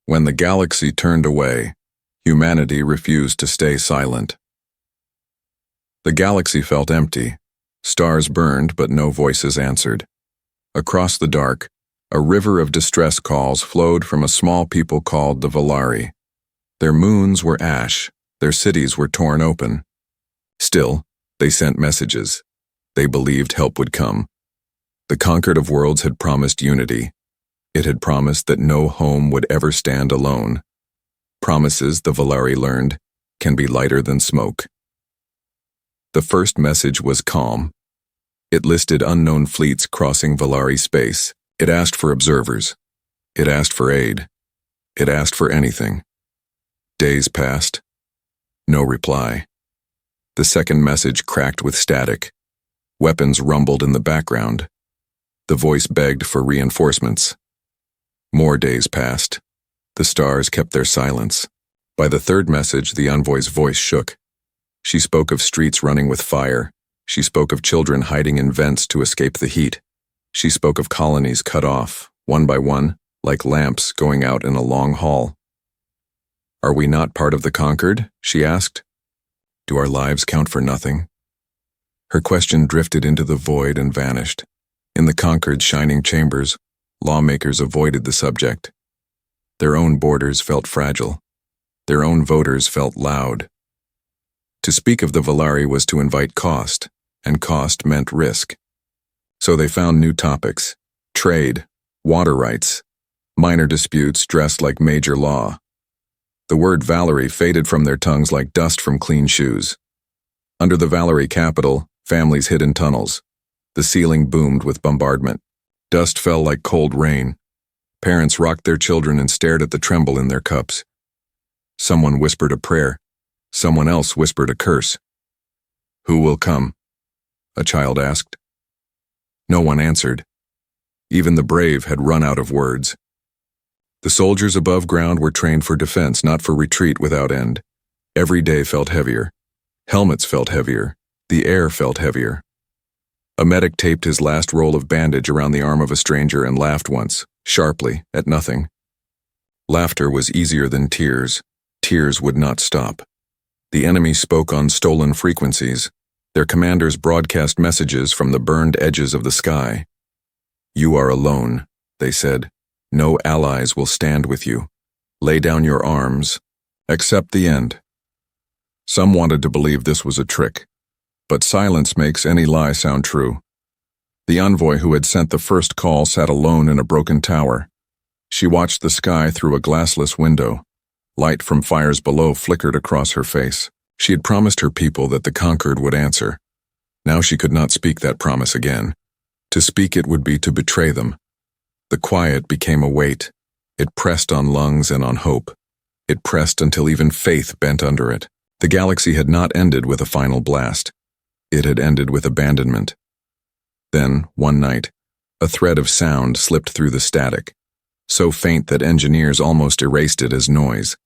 When the galaxy turned away, humanity refused to stay silent. The galaxy felt empty. Stars burned, but no voices answered. Across the dark, a river of distress calls flowed from a small people called the Valari. Their moons were ash, their cities were torn open. Still, they sent messages. They believed help would come. The conquered of worlds had promised unity. It had promised that no home would ever stand alone. Promises, the Valari learned, can be lighter than smoke. The first message was calm. It listed unknown fleets crossing Valari space. It asked for observers. It asked for aid. It asked for anything. Days passed. No reply. The second message cracked with static. Weapons rumbled in the background. The voice begged for reinforcements. More days passed. The stars kept their silence. By the third message, the envoy's voice shook. She spoke of streets running with fire. She spoke of children hiding in vents to escape the heat. She spoke of colonies cut off, one by one, like lamps going out in a long hall. "Are we not part of the conquered?" she asked. "Do our lives count for nothing?" Her question drifted into the void and vanished. In the conquered shining chambers, lawmakers avoided the subject. Their own borders felt fragile. Their own voters felt loud. To speak of the Valari was to invite cost, and cost meant risk. So they found new topics: trade, water rights, minor disputes dressed like major law. The word Valari faded from their tongues like dust from clean shoes. Under the Valari capital, families hid in tunnels. The ceiling boomed with bombardment. Dust fell like cold rain. Parents rocked their children and stared at the tremble in their cups. Someone whispered a prayer. Someone else whispered a curse. "Who will come?" a child asked. No one answered. Even the brave had run out of words. The soldiers above ground were trained for defense, not for retreat without end. Every day felt heavier. Helmets felt heavier. The air felt heavier. A medic taped his last roll of bandage around the arm of a stranger and laughed once, sharply, at nothing. Laughter was easier than tears. Tears would not stop. The enemy spoke on stolen frequencies. Their commanders broadcast messages from the burned edges of the sky. "You are alone," they said. "No allies will stand with you. Lay down your arms. Accept the end." Some wanted to believe this was a trick. But silence makes any lie sound true. The envoy who had sent the first call sat alone in a broken tower. She watched the sky through a glassless window. Light from fires below flickered across her face. She had promised her people that the conquered would answer. Now she could not speak that promise again. To speak it would be to betray them. The quiet became a weight. It pressed on lungs and on hope. It pressed until even faith bent under it. The galaxy had not ended with a final blast. It had ended with abandonment. Then, one night, a thread of sound slipped through the static, so faint that engineers almost erased it as noise.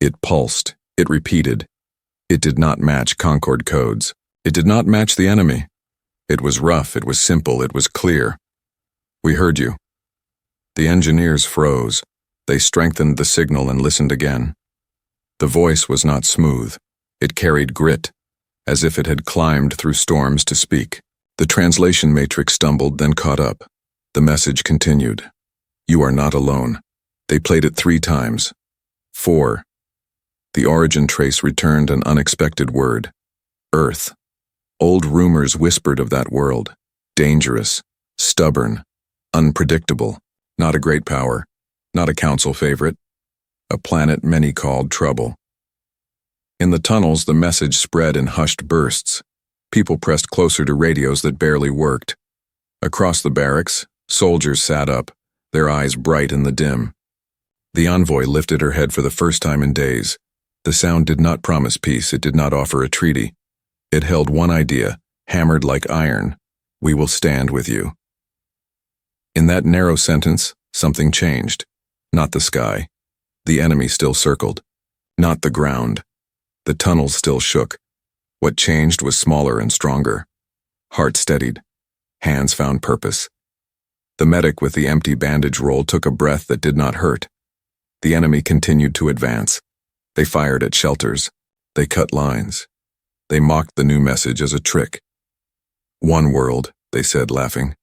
It pulsed, it repeated. It did not match Concord codes. It did not match the enemy. It was rough, it was simple, it was clear. "We heard you." The engineers froze. They strengthened the signal and listened again. The voice was not smooth. It carried grit, as if it had climbed through storms to speak. The translation matrix stumbled, then caught up. The message continued. "You are not alone." They played it 3 times. 4. The origin trace returned an unexpected word. Earth. Old rumors whispered of that world. Dangerous, stubborn, unpredictable. Not a great power. Not a council favorite. A planet many called trouble. In the tunnels, the message spread in hushed bursts. People pressed closer to radios that barely worked. Across the barracks, soldiers sat up, their eyes bright in the dim. The envoy lifted her head for the first time in days. The sound did not promise peace, it did not offer a treaty. It held one idea, hammered like iron: "We will stand with you." In that narrow sentence, something changed. Not the sky. The enemy still circled. Not the ground. The tunnels still shook. What changed was smaller and stronger. Heart steadied. Hands found purpose. The medic with the empty bandage roll took a breath that did not hurt. The enemy continued to advance. They fired at shelters. They cut lines. They mocked the new message as a trick. "One world," they said, laughing.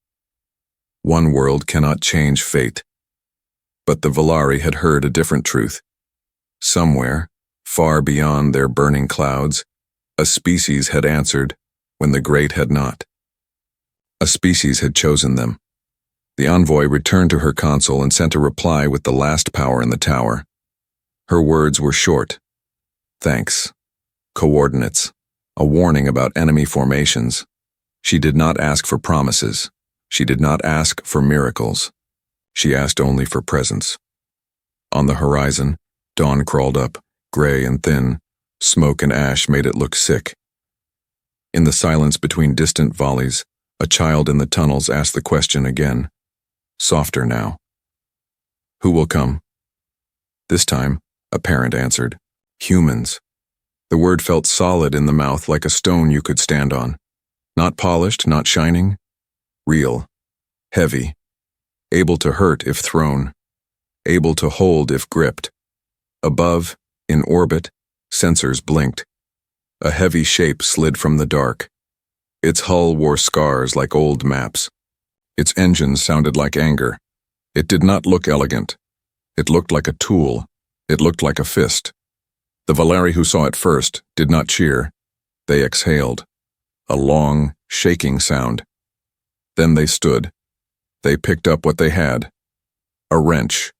"One world cannot change fate." But the Valari had heard a different truth. Somewhere, far beyond their burning clouds, a species had answered when the great had not. A species had chosen them. The envoy returned to her console and sent a reply with the last power in the tower. Her words were short. Thanks. Coordinates. A warning about enemy formations. She did not ask for promises. She did not ask for miracles. She asked only for presence. On the horizon, dawn crawled up, gray and thin. Smoke and ash made it look sick. In the silence between distant volleys, a child in the tunnels asked the question again. Softer now. "Who will come?" This time, a parent answered. "Humans." The word felt solid in the mouth, like a stone you could stand on. Not polished, not shining. Real. Heavy. Able to hurt if thrown. Able to hold if gripped. Above, in orbit, sensors blinked. A heavy shape slid from the dark. Its hull wore scars like old maps. Its engines sounded like anger. It did not look elegant. It looked like a tool. It looked like a fist. The Valari who saw it first did not cheer. They exhaled. A long, shaking sound. Then they stood. They picked up what they had. A wrench.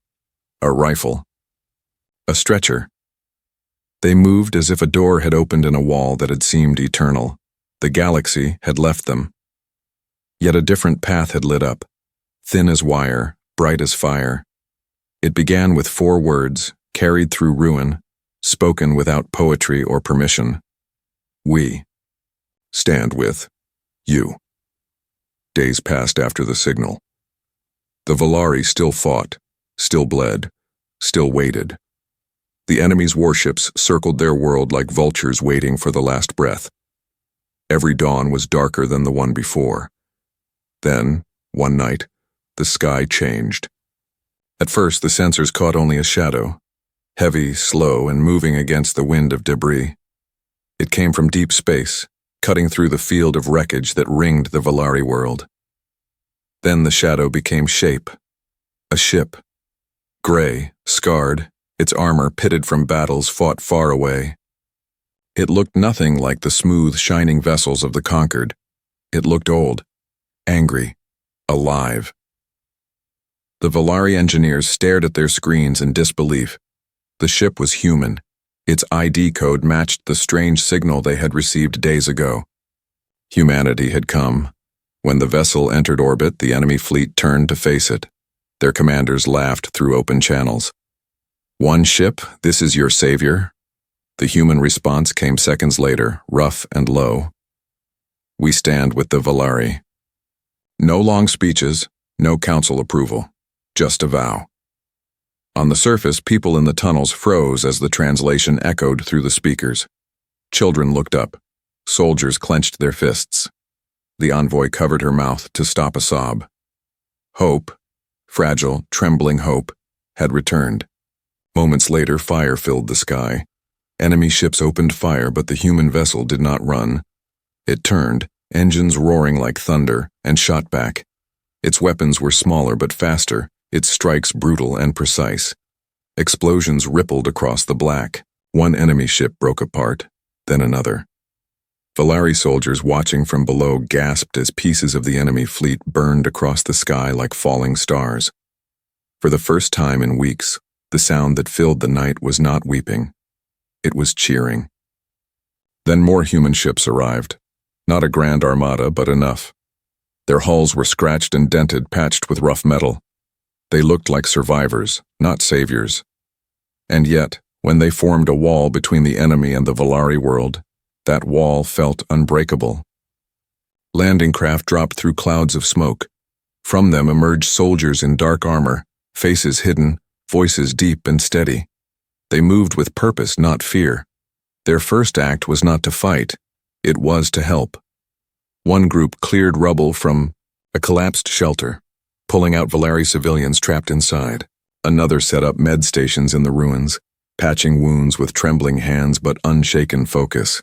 A rifle. A stretcher. They moved as if a door had opened in a wall that had seemed eternal. The galaxy had left them. Yet a different path had lit up, thin as wire, bright as fire. It began with 4 words, carried through ruin, spoken without poetry or permission. We stand with you. Days passed after the signal. The Valari still fought, still bled, still waited. The enemy's warships circled their world like vultures waiting for the last breath. Every dawn was darker than the one before. Then, one night, the sky changed. At first, the sensors caught only a shadow, heavy, slow, and moving against the wind of debris. It came from deep space, cutting through the field of wreckage that ringed the Valari world. Then the shadow became shape. A ship. Gray, scarred, its armor pitted from battles fought far away. It looked nothing like the smooth, shining vessels of the conquered. It looked old. Angry, alive. The Valari engineers stared at their screens in disbelief. The ship was human. Its ID code matched the strange signal they had received days ago. Humanity had come. When the vessel entered orbit, the enemy fleet turned to face it. Their commanders laughed through open channels. "One ship, this is your savior?" The human response came seconds later, rough and low. "We stand with the Valari." No long speeches, no council approval, just a vow. On the surface, people in the tunnels froze as the translation echoed through the speakers. Children looked up. Soldiers clenched their fists. The envoy covered her mouth to stop a sob. Hope, fragile, trembling hope, had returned. Moments later, fire filled the sky. Enemy ships opened fire, but the human vessel did not run. It turned, engines roaring like thunder, and shot back. Its weapons were smaller but faster, its strikes brutal and precise. Explosions rippled across the black. One enemy ship broke apart, then another. Valari soldiers watching from below gasped as pieces of the enemy fleet burned across the sky like falling stars. For the first time in weeks, the sound that filled the night was not weeping. It was cheering. Then more human ships arrived. Not a grand armada, but enough. Their hulls were scratched and dented, patched with rough metal. They looked like survivors, not saviors. And yet, when they formed a wall between the enemy and the Valari world, that wall felt unbreakable. Landing craft dropped through clouds of smoke. From them emerged soldiers in dark armor, faces hidden, voices deep and steady. They moved with purpose, not fear. Their first act was not to fight. It was to help. One group cleared rubble from a collapsed shelter, pulling out Valari civilians trapped inside. Another set up med stations in the ruins, patching wounds with trembling hands but unshaken focus.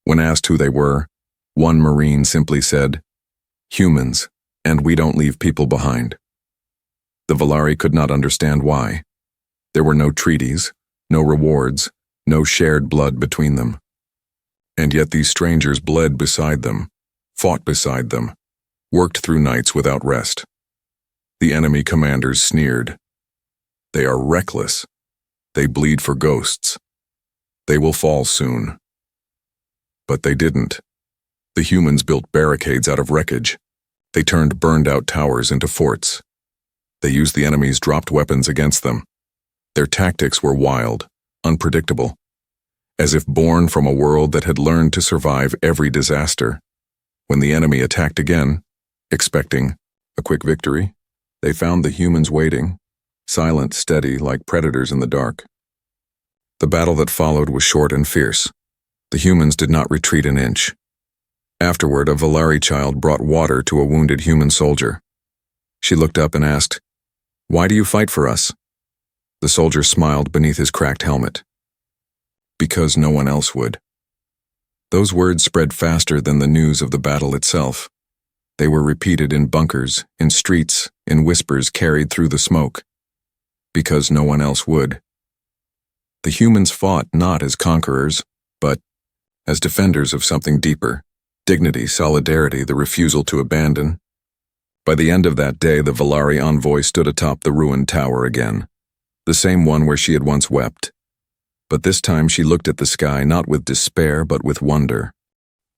When asked who they were, one Marine simply said, "Humans, and we don't leave people behind." The Valari could not understand why. There were no treaties, no rewards, no shared blood between them. And yet these strangers bled beside them, fought beside them, worked through nights without rest. The enemy commanders sneered. "They are reckless. They bleed for ghosts. They will fall soon." But they didn't. The humans built barricades out of wreckage. They turned burned-out towers into forts. They used the enemy's dropped weapons against them. Their tactics were wild, unpredictable, as if born from a world that had learned to survive every disaster. When the enemy attacked again, expecting a quick victory, they found the humans waiting, silent, steady, like predators in the dark. The battle that followed was short and fierce. The humans did not retreat an inch. Afterward, a Valari child brought water to a wounded human soldier. She looked up and asked, "Why do you fight for us?" The soldier smiled beneath his cracked helmet. "Because no one else would." Those words spread faster than the news of the battle itself. They were repeated in bunkers, in streets, in whispers carried through the smoke. Because no one else would. The humans fought not as conquerors, but as defenders of something deeper: dignity, solidarity, the refusal to abandon. By the end of that day, the Valari envoy stood atop the ruined tower again, the same one where she had once wept. But this time she looked at the sky not with despair but with wonder.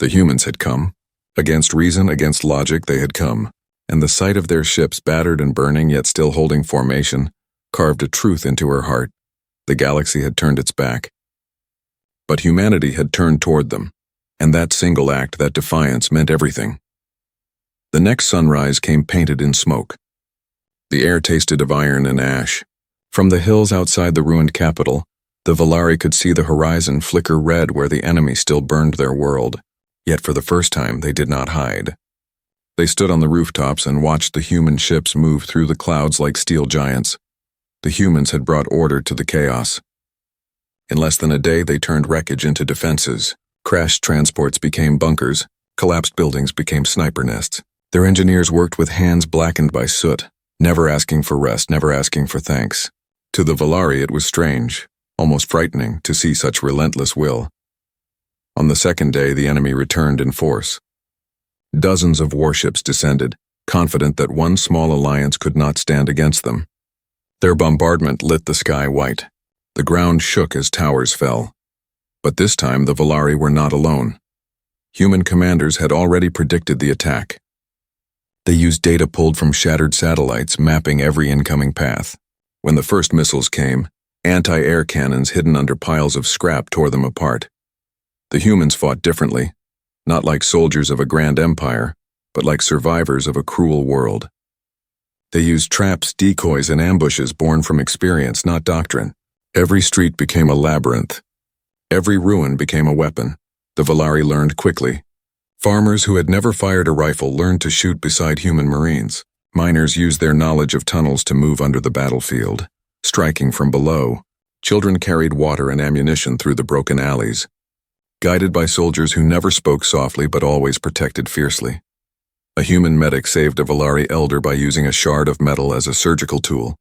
The humans had come. Against reason, against logic, they had come, and the sight of their ships battered and burning yet still holding formation carved a truth into her heart. The galaxy had turned its back. But humanity had turned toward them, and that single act, that defiance, meant everything. The next sunrise came painted in smoke. The air tasted of iron and ash. From the hills outside the ruined capital, the Valari could see the horizon flicker red where the enemy still burned their world. Yet for the first time they did not hide. They stood on the rooftops and watched the human ships move through the clouds like steel giants. The humans had brought order to the chaos. In less than a day they turned wreckage into defenses. Crashed transports became bunkers. Collapsed buildings became sniper nests. Their engineers worked with hands blackened by soot, never asking for rest, never asking for thanks. To the Valari it was strange, almost frightening, to see such relentless will. On the second day, the enemy returned in force. Dozens of warships descended, confident that one small alliance could not stand against them. Their bombardment lit the sky white. The ground shook as towers fell. But this time the Valari were not alone. Human commanders had already predicted the attack. They used data pulled from shattered satellites, mapping every incoming path. When the first missiles came, anti-air cannons hidden under piles of scrap tore them apart. The humans fought differently, not like soldiers of a grand empire, but like survivors of a cruel world. They used traps, decoys, and ambushes born from experience, not doctrine. Every street became a labyrinth. Every ruin became a weapon. The Valari learned quickly. Farmers who had never fired a rifle learned to shoot beside human marines. Miners used their knowledge of tunnels to move under the battlefield, striking from below. Children carried water and ammunition through the broken alleys, guided by soldiers who never spoke softly but always protected fiercely. A human medic saved a Valari elder by using a shard of metal as a surgical tool.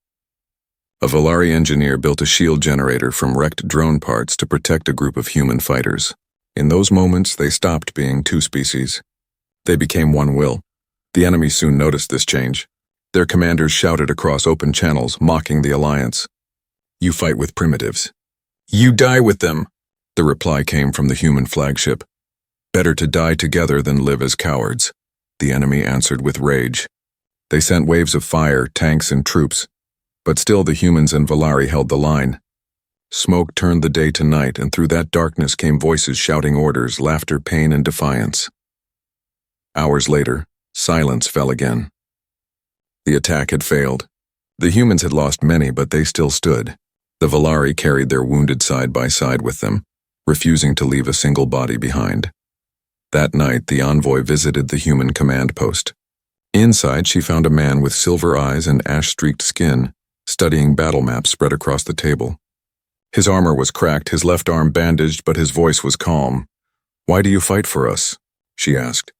A Valari engineer built a shield generator from wrecked drone parts to protect a group of human fighters. In those moments, they stopped being two species. They became one will. The enemy soon noticed this change. Their commanders shouted across open channels, mocking the alliance. "You fight with primitives. You die with them." The reply came from the human flagship. "Better to die together than live as cowards." The enemy answered with rage. They sent waves of fire, tanks, and troops, but still the humans and Valari held the line. Smoke turned the day to night, and through that darkness came voices shouting orders, laughter, pain, and defiance. Hours later, silence fell again. The attack had failed. The humans had lost many, but they still stood. The Valari carried their wounded side by side with them, refusing to leave a single body behind. That night, the envoy visited the human command post. Inside, she found a man with silver eyes and ash-streaked skin, studying battle maps spread across the table. His armor was cracked, his left arm bandaged, but his voice was calm. "Why do you fight for us?" she asked.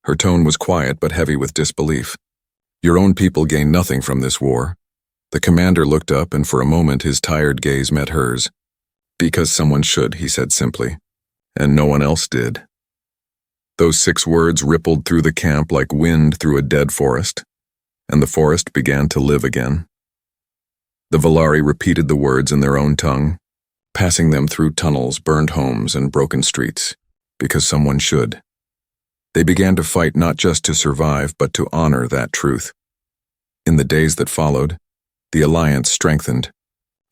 Her tone was quiet but heavy with disbelief. "Your own people gain nothing from this war." The commander looked up, and for a moment his tired gaze met hers. "Because someone should," he said simply, "and no one else did." Those 6 words rippled through the camp like wind through a dead forest, and the forest began to live again. The Valari repeated the words in their own tongue, passing them through tunnels, burned homes, and broken streets, because someone should. They began to fight not just to survive, but to honor that truth. In the days that followed, the alliance strengthened.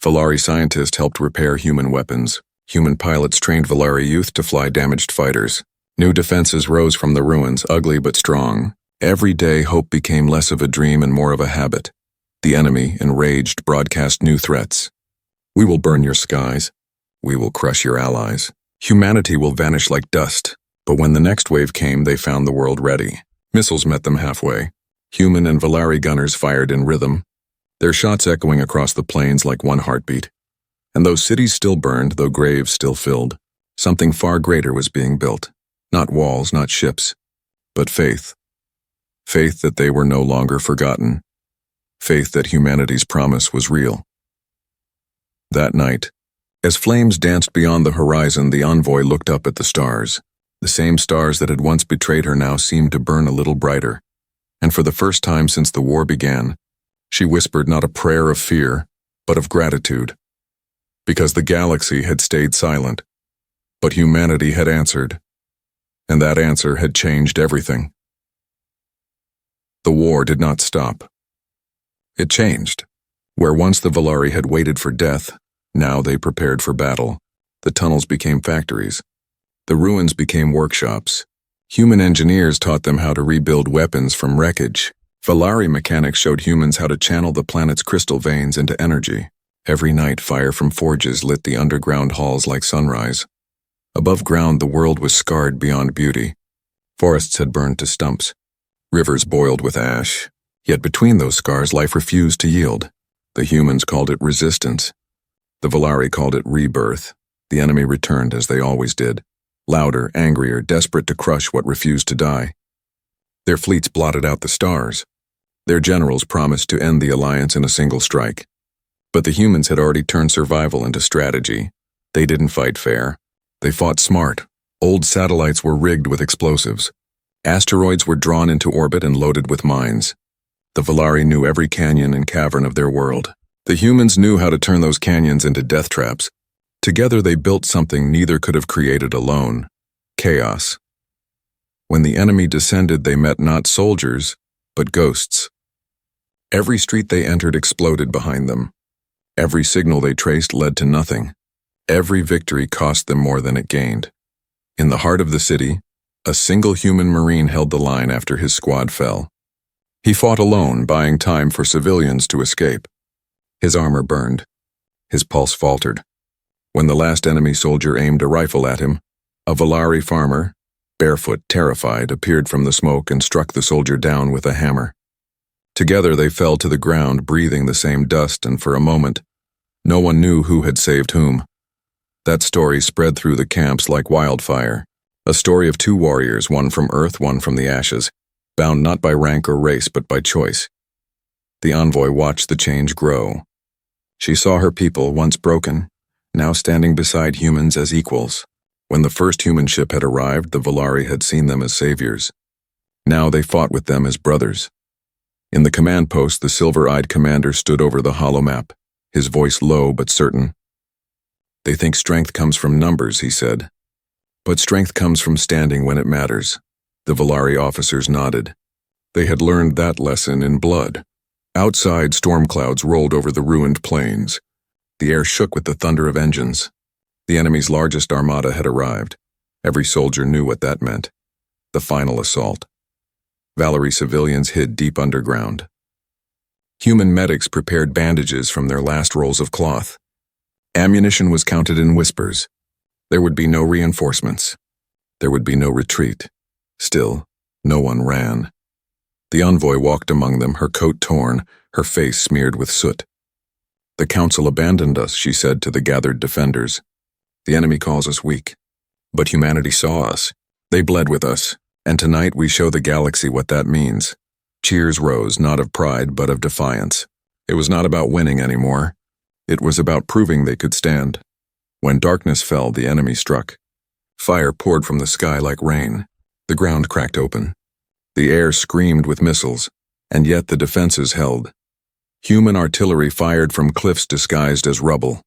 Valari scientists helped repair human weapons. Human pilots trained Valari youth to fly damaged fighters. New defenses rose from the ruins, ugly but strong. Every day, hope became less of a dream and more of a habit. The enemy, enraged, broadcast new threats. "We will burn your skies. We will crush your allies. Humanity will vanish like dust." But when the next wave came, they found the world ready. Missiles met them halfway. Human and Valari gunners fired in rhythm, their shots echoing across the plains like one heartbeat. And though cities still burned, though graves still filled, something far greater was being built. Not walls, not ships, but faith. Faith that they were no longer forgotten. Faith that humanity's promise was real. That night, as flames danced beyond the horizon, the envoy looked up at the stars. The same stars that had once betrayed her now seemed to burn a little brighter. And for the first time since the war began, she whispered not a prayer of fear, but of gratitude. Because the galaxy had stayed silent, but humanity had answered. And that answer had changed everything. The war did not stop. It changed. Where once the Valari had waited for death, now they prepared for battle. The tunnels became factories. The ruins became workshops. Human engineers taught them how to rebuild weapons from wreckage. Valari mechanics showed humans how to channel the planet's crystal veins into energy. Every night, fire from forges lit the underground halls like sunrise. Above ground, the world was scarred beyond beauty. Forests had burned to stumps. Rivers boiled with ash. Yet between those scars, life refused to yield. The humans called it resistance. The Valari called it rebirth. The enemy returned as they always did. Louder, angrier, desperate to crush what refused to die. Their fleets blotted out the stars. Their generals promised to end the alliance in a single strike. But the humans had already turned survival into strategy. They didn't fight fair. They fought smart. Old satellites were rigged with explosives. Asteroids were drawn into orbit and loaded with mines. The Valari knew every canyon and cavern of their world. The humans knew how to turn those canyons into death traps. Together they built something neither could have created alone: chaos. When the enemy descended, they met not soldiers, but ghosts. Every street they entered exploded behind them. Every signal they traced led to nothing. Every victory cost them more than it gained. In the heart of the city, a single human marine held the line after his squad fell. He fought alone, buying time for civilians to escape. His armor burned. His pulse faltered. When the last enemy soldier aimed a rifle at him, a Valari farmer, barefoot, terrified, appeared from the smoke and struck the soldier down with a hammer. Together they fell to the ground, breathing the same dust, and for a moment, no one knew who had saved whom. That story spread through the camps like wildfire, a story of 2 warriors, one from earth, one from the ashes, bound not by rank or race, but by choice. The envoy watched the change grow. She saw her people, once broken, now standing beside humans as equals. When the first human ship had arrived, the Valari had seen them as saviors. Now they fought with them as brothers. In the command post, the silver-eyed commander stood over the hollow map, his voice low but certain. "They think strength comes from numbers," he said. "But strength comes from standing when it matters." The Valari officers nodded. They had learned that lesson in blood. Outside, storm clouds rolled over the ruined plains. The air shook with the thunder of engines. The enemy's largest armada had arrived. Every soldier knew what that meant: the final assault. Valari civilians hid deep underground. Human medics prepared bandages from their last rolls of cloth. Ammunition was counted in whispers. There would be no reinforcements. There would be no retreat. Still, no one ran. The envoy walked among them, her coat torn, her face smeared with soot. "The Council abandoned us," she said to the gathered defenders. "The enemy calls us weak. But humanity saw us. They bled with us. And tonight we show the galaxy what that means." Cheers rose, not of pride, but of defiance. It was not about winning anymore. It was about proving they could stand. When darkness fell, the enemy struck. Fire poured from the sky like rain. The ground cracked open. The air screamed with missiles, and yet the defenses held. Human artillery fired from cliffs disguised as rubble.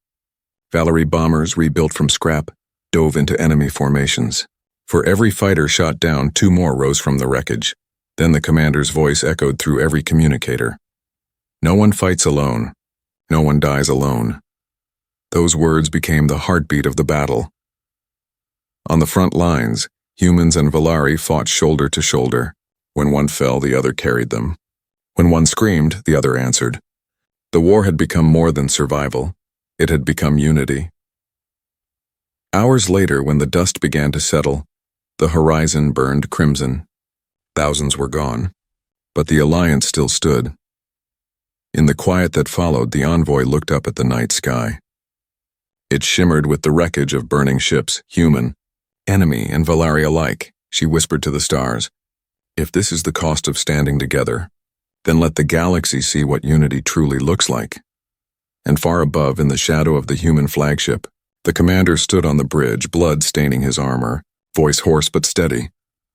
Valerie bombers, rebuilt from scrap, dove into enemy formations. For every fighter shot down, 2 more rose from the wreckage. Then the commander's voice echoed through every communicator. "No one fights alone. No one dies alone." Those words became the heartbeat of the battle. On the front lines, humans and Valari fought shoulder to shoulder. When one fell, the other carried them. When one screamed, the other answered. The war had become more than survival. It had become unity. Hours later, when the dust began to settle, the horizon burned crimson. Thousands were gone, but the Alliance still stood. In the quiet that followed, the envoy looked up at the night sky. It shimmered with the wreckage of burning ships, human, enemy, and Valari alike. She whispered to the stars, "If this is the cost of standing together, then let the galaxy see what unity truly looks like." And far above, in the shadow of the human flagship, the commander stood on the bridge, blood staining his armor, voice hoarse but steady.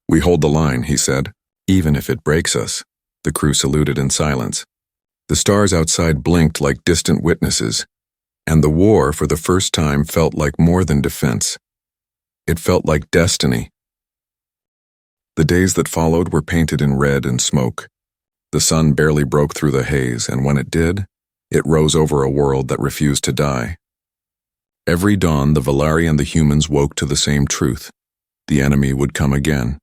"We hold the line," he said, "even if it breaks us." The crew saluted in silence. The stars outside blinked like distant witnesses, and the war, for the first time, felt like more than defense. It felt like destiny. The days that followed were painted in red and smoke. The sun barely broke through the haze, and when it did, it rose over a world that refused to die. Every dawn, the Valari and the humans woke to the same truth. The enemy would come again.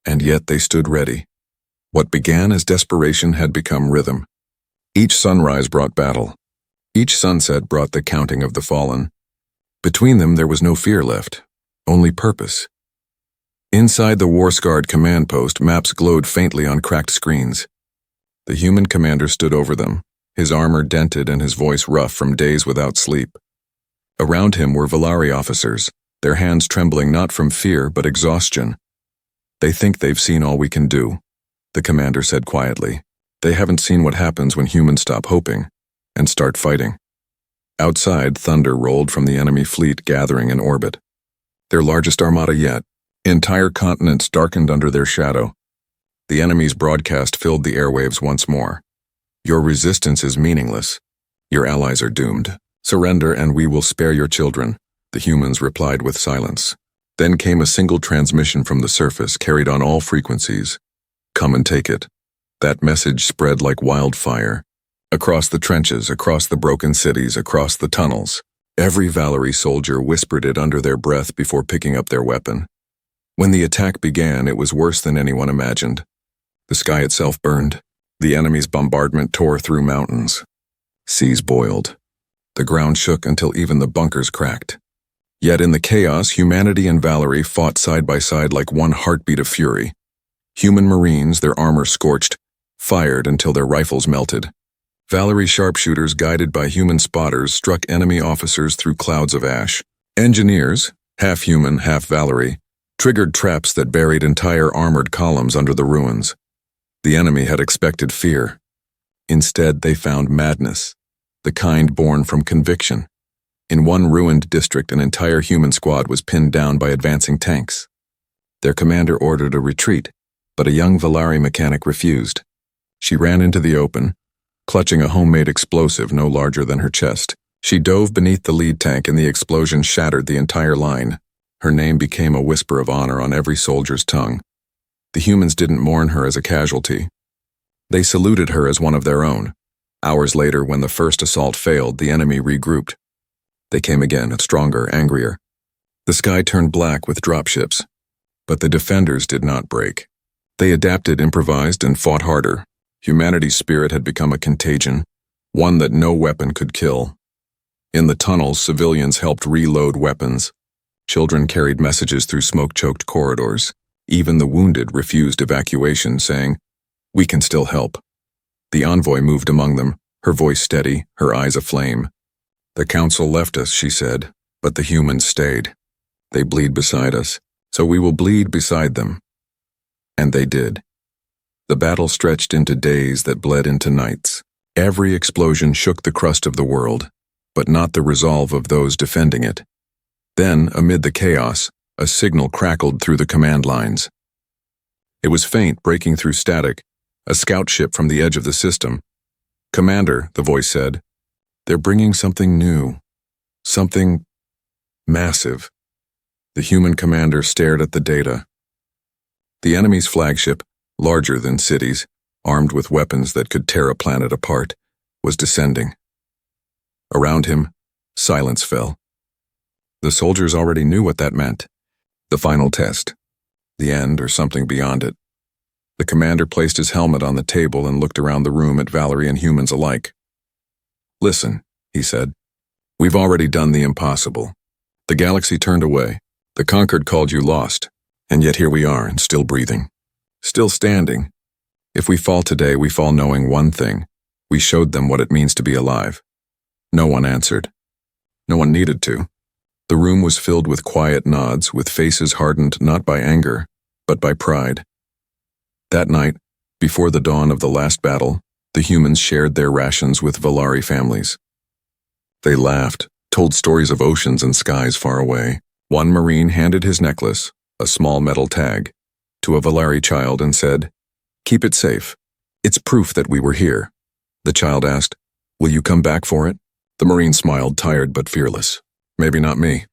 And yet they stood ready. What began as desperation had become rhythm. Each sunrise brought battle. Each sunset brought the counting of the fallen. Between them there was no fear left, only purpose. Inside the war-scarred command post, maps glowed faintly on cracked screens. The human commander stood over them, his armor dented and his voice rough from days without sleep. Around him were Valari officers, their hands trembling not from fear but exhaustion. "They think they've seen all we can do," the commander said quietly. "They haven't seen what happens when humans stop hoping and start fighting." Outside, thunder rolled from the enemy fleet gathering in orbit. Their largest armada yet. Entire continents darkened under their shadow. The enemy's broadcast filled the airwaves once more. "Your resistance is meaningless. Your allies are doomed. Surrender and we will spare your children," the humans replied with silence. Then came a single transmission from the surface, carried on all frequencies. "Come and take it." That message spread like wildfire. Across the trenches, across the broken cities, across the tunnels. Every Valari soldier whispered it under their breath before picking up their weapon. When the attack began, it was worse than anyone imagined. The sky itself burned. The enemy's bombardment tore through mountains. Seas boiled. The ground shook until even the bunkers cracked. Yet in the chaos, humanity and Valari fought side by side like one heartbeat of fury. Human Marines, their armor scorched, fired until their rifles melted. Valari sharpshooters, guided by human spotters, struck enemy officers through clouds of ash. Engineers, half human, half Valari, triggered traps that buried entire armored columns under the ruins. The enemy had expected fear. Instead, they found madness, the kind born from conviction. In one ruined district, an entire human squad was pinned down by advancing tanks. Their commander ordered a retreat, but a young Valari mechanic refused. She ran into the open, clutching a homemade explosive no larger than her chest. She dove beneath the lead tank and the explosion shattered the entire line. Her name became a whisper of honor on every soldier's tongue. The humans didn't mourn her as a casualty. They saluted her as one of their own. Hours later, when the first assault failed, the enemy regrouped. They came again, stronger, angrier. The sky turned black with dropships. But the defenders did not break. They adapted, improvised, and fought harder. Humanity's spirit had become a contagion, one that no weapon could kill. In the tunnels, civilians helped reload weapons. Children carried messages through smoke-choked corridors. Even the wounded refused evacuation, saying, "We can still help." The envoy moved among them, her voice steady, her eyes aflame. "The council left us," she said, "but the humans stayed. They bleed beside us, so we will bleed beside them." And they did. The battle stretched into days that bled into nights. Every explosion shook the crust of the world, but not the resolve of those defending it. Then, amid the chaos, a signal crackled through the command lines. It was faint, breaking through static, a scout ship from the edge of the system. "Commander," the voice said, "they're bringing something new. Something massive." The human commander stared at the data. The enemy's flagship, larger than cities, armed with weapons that could tear a planet apart, was descending. Around him, silence fell. The soldiers already knew what that meant. The final test. The end or something beyond it. The commander placed his helmet on the table and looked around the room at Valerie and humans alike. "Listen," he said. "We've already done the impossible. The galaxy turned away. The conquered called you lost. And yet here we are, and still breathing. Still standing. If we fall today, we fall knowing one thing. We showed them what it means to be alive." No one answered. No one needed to. The room was filled with quiet nods, with faces hardened not by anger, but by pride. That night, before the dawn of the last battle, the humans shared their rations with Valari families. They laughed, told stories of oceans and skies far away. One Marine handed his necklace, a small metal tag, to a Valari child and said, "Keep it safe. It's proof that we were here." The child asked, "Will you come back for it?" The Marine smiled, tired but fearless. "Maybe not me,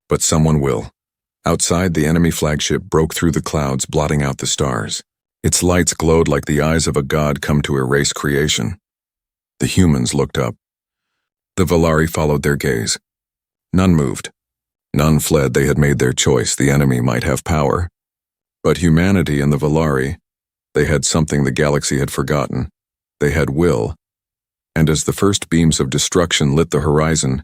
but someone will." Outside, the enemy flagship broke through the clouds, blotting out the stars. Its lights glowed like the eyes of a god come to erase creation. The humans looked up. The Valari followed their gaze. None moved. None fled. They had made their choice. The enemy might have power. But humanity and the Valari, they had something the galaxy had forgotten. They had will. And as the first beams of destruction lit the horizon,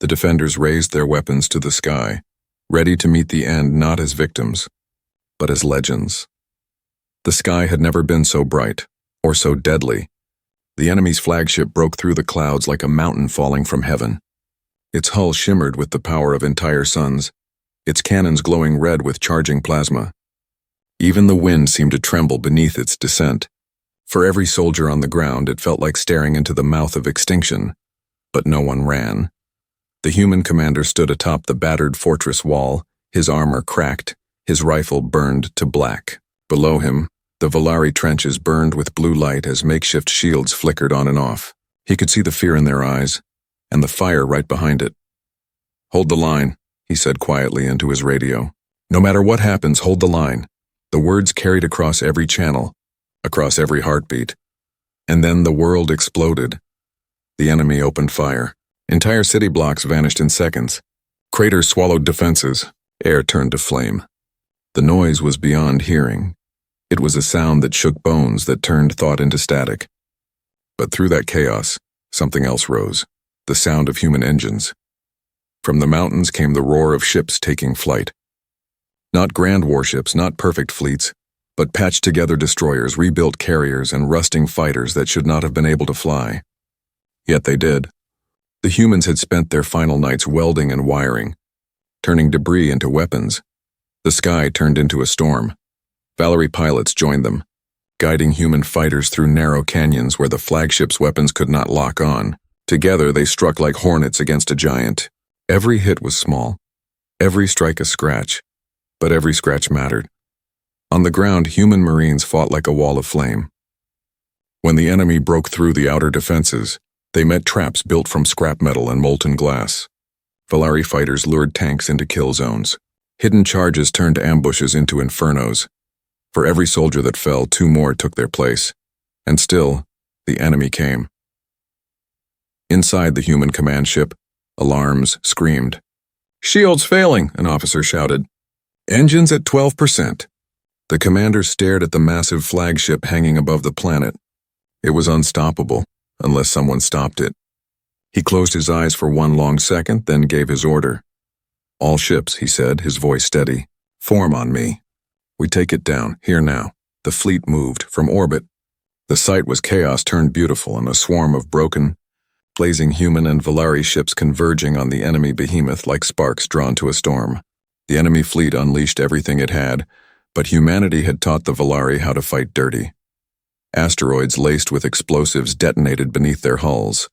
the defenders raised their weapons to the sky, ready to meet the end not as victims, but as legends. The sky had never been so bright, or so deadly. The enemy's flagship broke through the clouds like a mountain falling from heaven. Its hull shimmered with the power of entire suns, its cannons glowing red with charging plasma. Even the wind seemed to tremble beneath its descent. For every soldier on the ground, it felt like staring into the mouth of extinction. But no one ran. The human commander stood atop the battered fortress wall, his armor cracked, his rifle burned to black. Below him, the Valari trenches burned with blue light as makeshift shields flickered on and off. He could see the fear in their eyes, and the fire right behind it. "Hold the line," he said quietly into his radio. "No matter what happens, hold the line." The words carried across every channel, across every heartbeat. And then the world exploded. The enemy opened fire. Entire city blocks vanished in seconds. Craters swallowed defenses. Air turned to flame. The noise was beyond hearing. It was a sound that shook bones, that turned thought into static. But through that chaos, something else rose. The sound of human engines. From the mountains came the roar of ships taking flight. Not grand warships, not perfect fleets, but patched-together destroyers, rebuilt carriers, and rusting fighters that should not have been able to fly. Yet they did. The humans had spent their final nights welding and wiring, turning debris into weapons. The sky turned into a storm. Valari pilots joined them, guiding human fighters through narrow canyons where the flagship's weapons could not lock on. Together, they struck like hornets against a giant. Every hit was small, every strike a scratch, but every scratch mattered. On the ground, human Marines fought like a wall of flame. When the enemy broke through the outer defenses, they met traps built from scrap metal and molten glass. Valari fighters lured tanks into kill zones. Hidden charges turned ambushes into infernos. For every soldier that fell, 2 more took their place. And still, the enemy came. Inside the human command ship, alarms screamed. "Shields failing," an officer shouted. "Engines at 12%. The commander stared at the massive flagship hanging above the planet. It was unstoppable, unless someone stopped it. He closed his eyes for one long second, then gave his order. "All ships," he said, his voice steady. "Form on me. We take it down, here now." The fleet moved from orbit. The sight was chaos turned beautiful, and a swarm of broken, blazing human and Valari ships converging on the enemy behemoth like sparks drawn to a storm. The enemy fleet unleashed everything it had, but humanity had taught the Valari how to fight dirty. Asteroids laced with explosives detonated beneath their hulls.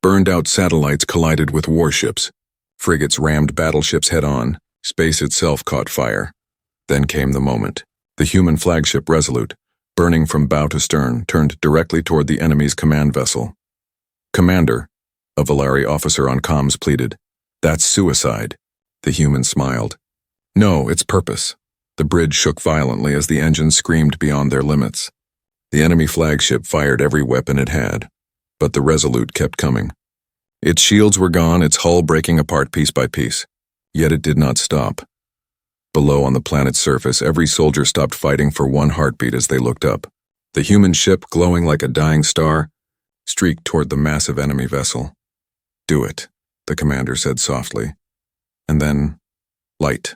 Burned-out satellites collided with warships. Frigates rammed battleships head-on. Space itself caught fire. Then came the moment. The human flagship Resolute, burning from bow to stern, turned directly toward the enemy's command vessel. "Commander," a Valari officer on comms pleaded. "That's suicide." The human smiled. "No, it's purpose." The bridge shook violently as the engines screamed beyond their limits. The enemy flagship fired every weapon it had, but the Resolute kept coming. Its shields were gone, its hull breaking apart piece by piece. Yet it did not stop. Below on the planet's surface, every soldier stopped fighting for one heartbeat as they looked up. The human ship, glowing like a dying star, streaked toward the massive enemy vessel. "Do it," the commander said softly. And then, light.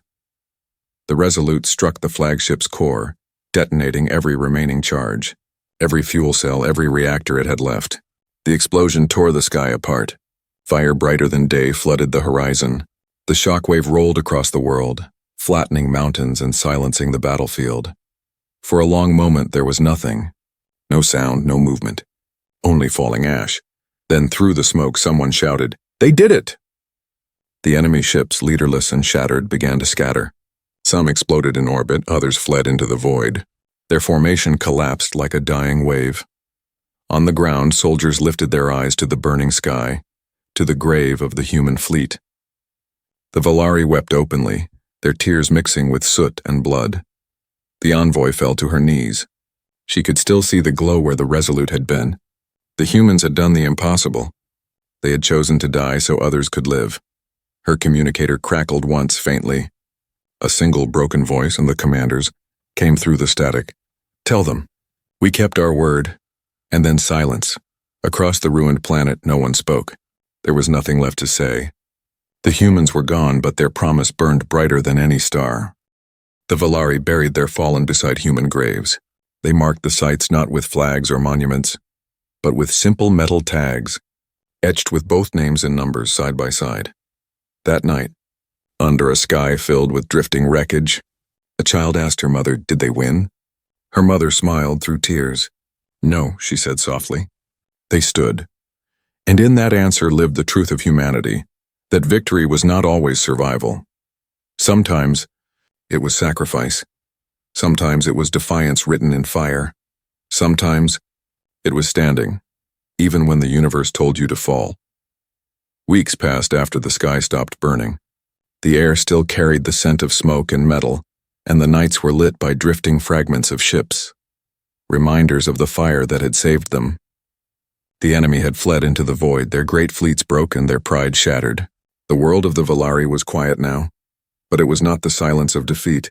The Resolute struck the flagship's core, detonating every remaining charge, every fuel cell, every reactor it had left. The explosion tore the sky apart. Fire brighter than day flooded the horizon. The shockwave rolled across the world, flattening mountains and silencing the battlefield. For a long moment there was nothing. No sound, no movement. Only falling ash. Then through the smoke someone shouted, "They did it!" The enemy ships, leaderless and shattered, began to scatter. Some exploded in orbit, others fled into the void. Their formation collapsed like a dying wave. On the ground, soldiers lifted their eyes to the burning sky, to the grave of the human fleet. The Valari wept openly, their tears mixing with soot and blood. The envoy fell to her knees. She could still see the glow where the Resolute had been. The humans had done the impossible. They had chosen to die so others could live. Her communicator crackled once faintly. A single broken voice, and the commander's, came through the static. "Tell them, we kept our word." And then silence. Across the ruined planet, no one spoke. There was nothing left to say. The humans were gone, but their promise burned brighter than any star. The Valari buried their fallen beside human graves. They marked the sites not with flags or monuments, but with simple metal tags, etched with both names and numbers side by side. That night, under a sky filled with drifting wreckage, a child asked her mother, "Did they win?" Her mother smiled through tears. "No," she said softly. "They stood." And in that answer lived the truth of humanity, that victory was not always survival. Sometimes it was sacrifice. Sometimes it was defiance written in fire. Sometimes it was standing, even when the universe told you to fall. Weeks passed after the sky stopped burning. The air still carried the scent of smoke and metal, and the nights were lit by drifting fragments of ships, reminders of the fire that had saved them. The enemy had fled into the void, their great fleets broken, their pride shattered. The world of the Valari was quiet now, but it was not the silence of defeat.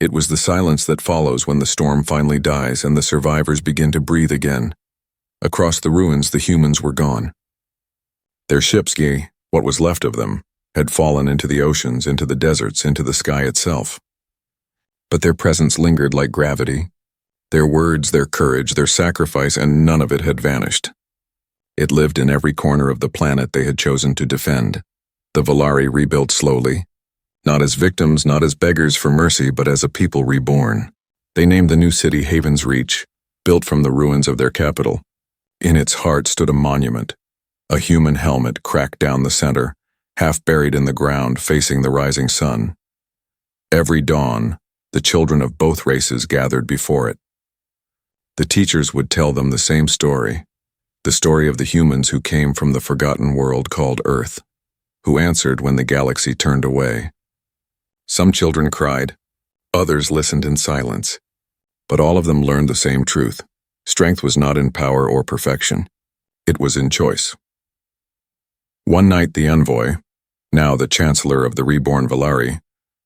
It was the silence that follows when the storm finally dies and the survivors begin to breathe again. Across the ruins, the humans were gone. Their ships, what was left of them, had fallen into the oceans, into the deserts, into the sky itself. But their presence lingered like gravity. Their words, their courage, their sacrifice, and none of it had vanished. It lived in every corner of the planet they had chosen to defend. The Valari rebuilt slowly, not as victims, not as beggars for mercy, but as a people reborn. They named the new city Haven's Reach, built from the ruins of their capital. In its heart stood a monument, a human helmet cracked down the center, half buried in the ground, facing the rising sun. Every dawn, the children of both races gathered before it. The teachers would tell them the same story, the story of the humans who came from the forgotten world called Earth, who answered when the galaxy turned away. Some children cried, others listened in silence, but all of them learned the same truth. Strength was not in power or perfection. It was in choice. One night the envoy, now the chancellor of the reborn Valari,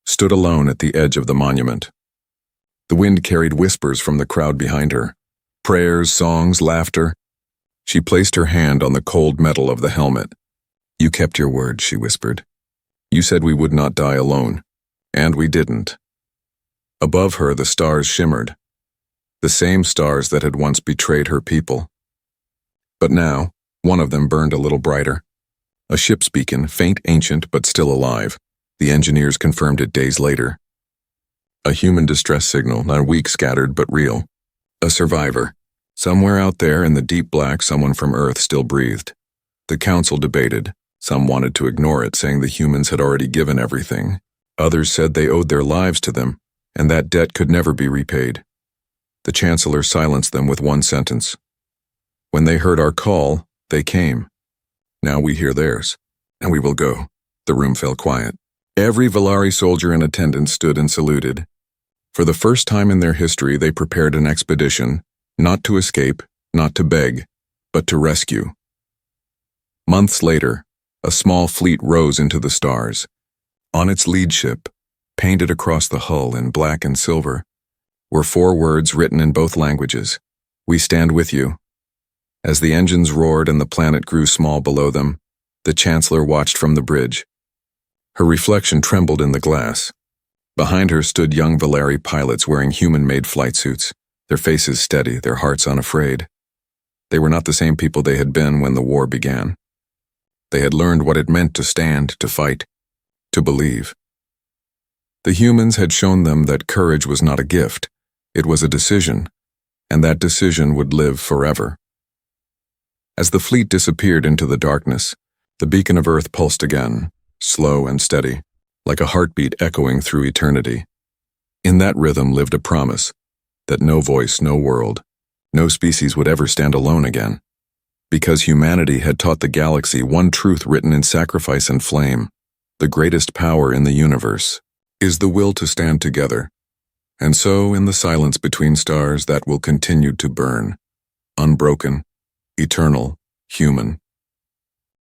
stood alone at the edge of the monument. The wind carried whispers from the crowd behind her, prayers, songs, laughter. She placed her hand on the cold metal of the helmet. "You kept your word," she whispered. "You said we would not die alone, and we didn't." Above her the stars shimmered. the same stars that had once betrayed her people. But now, one of them burned a little brighter. A ship's beacon, faint, ancient, but still alive. The engineers confirmed it days later. A human distress signal, not weak, scattered, but real. A survivor. Somewhere out there in the deep black, someone from Earth still breathed. The council debated. Some wanted to ignore it, saying the humans had already given everything. Others said they owed their lives to them, and that debt could never be repaid. The chancellor silenced them with one sentence. When they heard our call, they came. Now we hear theirs, and we will go. The room fell quiet. Every Valari soldier in attendance stood and saluted. For the first time in their history, they prepared an expedition, not to escape, not to beg, but to rescue. Months later, a small fleet rose into the stars. On its lead ship, painted across the hull in black and silver, were 4 words written in both languages. We stand with you. As the engines roared and the planet grew small below them, the Chancellor watched from the bridge. Her reflection trembled in the glass. Behind her stood young Valari pilots wearing human-made flight suits, their faces steady, their hearts unafraid. They were not the same people they had been when the war began. They had learned what it meant to stand, to fight, to believe. The humans had shown them that courage was not a gift, it was a decision, and that decision would live forever. As the fleet disappeared into the darkness, the beacon of Earth pulsed again, slow and steady, like a heartbeat echoing through eternity. In that rhythm lived a promise that no voice, no world, no species would ever stand alone again. Because humanity had taught the galaxy one truth written in sacrifice and flame: the greatest power in the universe is the will to stand together. And so, in the silence between stars, that will continue to burn, unbroken, eternal, human.